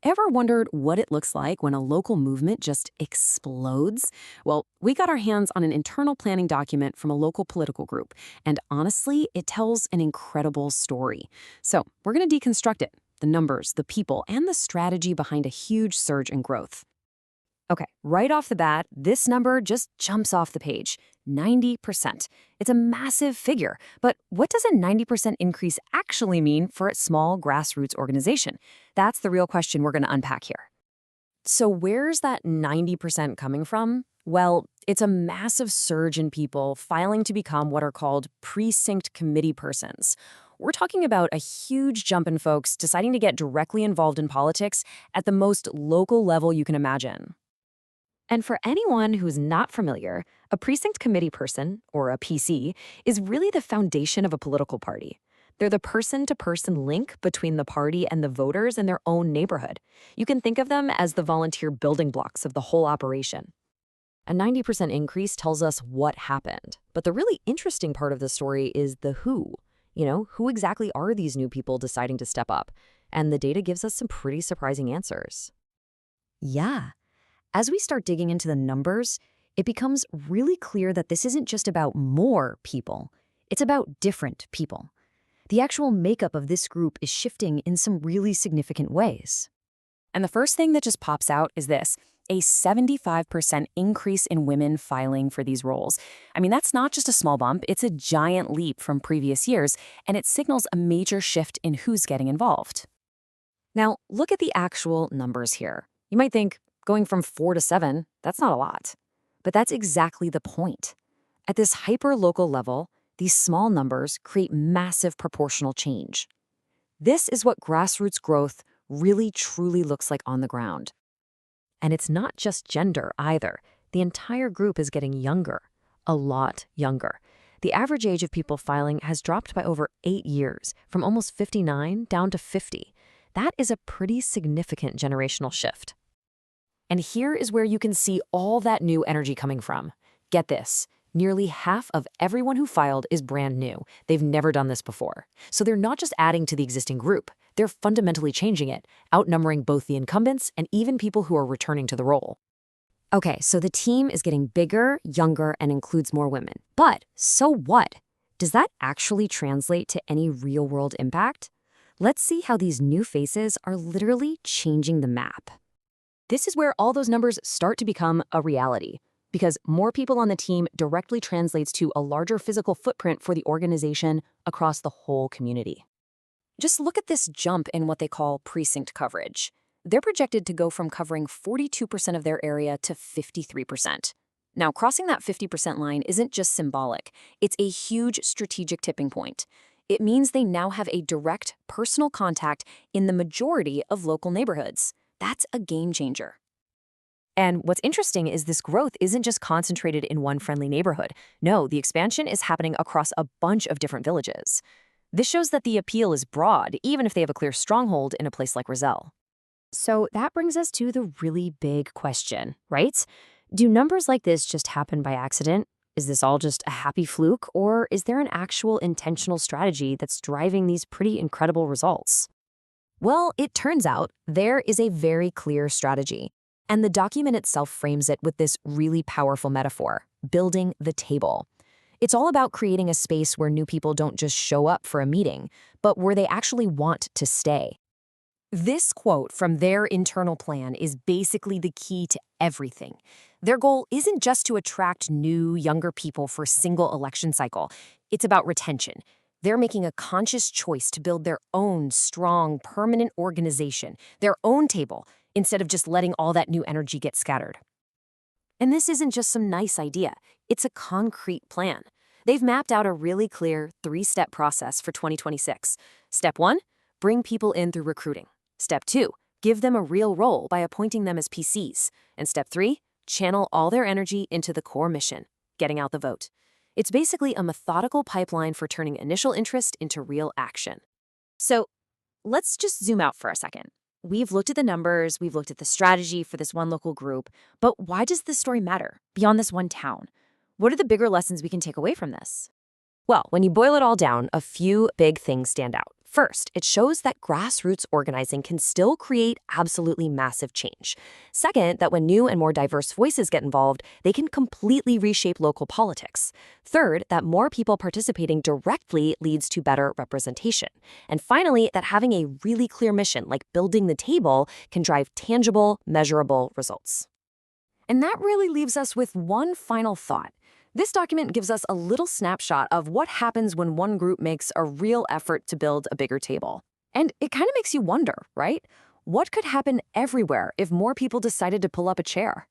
Ever wondered what it looks like when a local movement just explodes? Well, we got our hands on an internal planning document from a local political group, and honestly, it tells an incredible story. So, we're going to deconstruct it, the numbers, the people, and the strategy behind a huge surge in growth. Okay, right off the bat, this number just jumps off the page. 90%. It's a massive figure, but what does a 90% increase actually mean for a small grassroots organization? That's the real question we're going to unpack here. So where's that 90% coming from? Well, it's a massive surge in people filing to become what are called Precinct Committeepersons. We're talking about a huge jump in folks deciding to get directly involved in politics at the most local level you can imagine. And for anyone who's not familiar, a precinct committee person, or a PC, is really the foundation of a political party. They're the person-to-person link between the party and the voters in their own neighborhood. You can think of them as the volunteer building blocks of the whole operation. A 90% increase tells us what happened, but the really interesting part of the story is the who. Who exactly are these new people deciding to step up? And the data gives us some pretty surprising answers. Yeah. As we start digging into the numbers, it becomes really clear that this isn't just about more people. It's about different people. The actual makeup of this group is shifting in some really significant ways. And the first thing that just pops out is this, a 75% increase in women filing for these roles. I mean, that's not just a small bump, it's a giant leap from previous years, and it signals a major shift in who's getting involved. Now, look at the actual numbers here. You might think, going from 4 to 7, that's not a lot. But that's exactly the point. At this hyper-local level, these small numbers create massive proportional change. This is what grassroots growth really truly looks like on the ground. And it's not just gender either. The entire group is getting younger, a lot younger. The average age of people filing has dropped by over 8 years, from almost 59 down to 50. That is a pretty significant generational shift. And here is where you can see all that new energy coming from. Get this, nearly half of everyone who filed is brand new. They've never done this before. So they're not just adding to the existing group, they're fundamentally changing it, outnumbering both the incumbents and even people who are returning to the role. Okay, so the team is getting bigger, younger, and includes more women. But so what? Does that actually translate to any real-world impact? Let's see how these new faces are literally changing the map. This is where all those numbers start to become a reality, because more people on the team directly translates to a larger physical footprint for the organization across the whole community. Just look at this jump in what they call precinct coverage. They're projected to go from covering 42% of their area to 53%. Now, crossing that 50% line isn't just symbolic, it's a huge strategic tipping point. It means they now have a direct personal contact in the majority of local neighborhoods. That's a game changer. And what's interesting is this growth isn't just concentrated in one friendly neighborhood. No, the expansion is happening across a bunch of different villages. This shows that the appeal is broad, even if they have a clear stronghold in a place like Roselle. So that brings us to the really big question, right? Do numbers like this just happen by accident? Is this all just a happy fluke, or is there an actual intentional strategy that's driving these pretty incredible results? Well, it turns out there is a very clear strategy, and the document itself frames it with this really powerful metaphor, building the table. It's all about creating a space where new people don't just show up for a meeting, but where they actually want to stay. This quote from their internal plan is basically the key to everything. Their goal isn't just to attract new, younger people for a single election cycle. It's about retention. They're making a conscious choice to build their own strong, permanent organization, their own table, instead of just letting all that new energy get scattered. And this isn't just some nice idea. It's a concrete plan. They've mapped out a really clear 3-step process for 2026. Step 1, bring people in through recruiting. Step 2, give them a real role by appointing them as PCs. And Step 3, channel all their energy into the core mission, getting out the vote. It's basically a methodical pipeline for turning initial interest into real action. So let's just zoom out for a second. We've looked at the numbers, we've looked at the strategy for this one local group, but why does this story matter beyond this one town? What are the bigger lessons we can take away from this? Well, when you boil it all down, a few big things stand out. First, it shows that grassroots organizing can still create absolutely massive change. Second, that when new and more diverse voices get involved, they can completely reshape local politics. Third, that more people participating directly leads to better representation. And finally, that having a really clear mission, like building the table, can drive tangible, measurable results. And that really leaves us with one final thought. This document gives us a little snapshot of what happens when one group makes a real effort to build a bigger table. And it kind of makes you wonder, right? What could happen everywhere if more people decided to pull up a chair?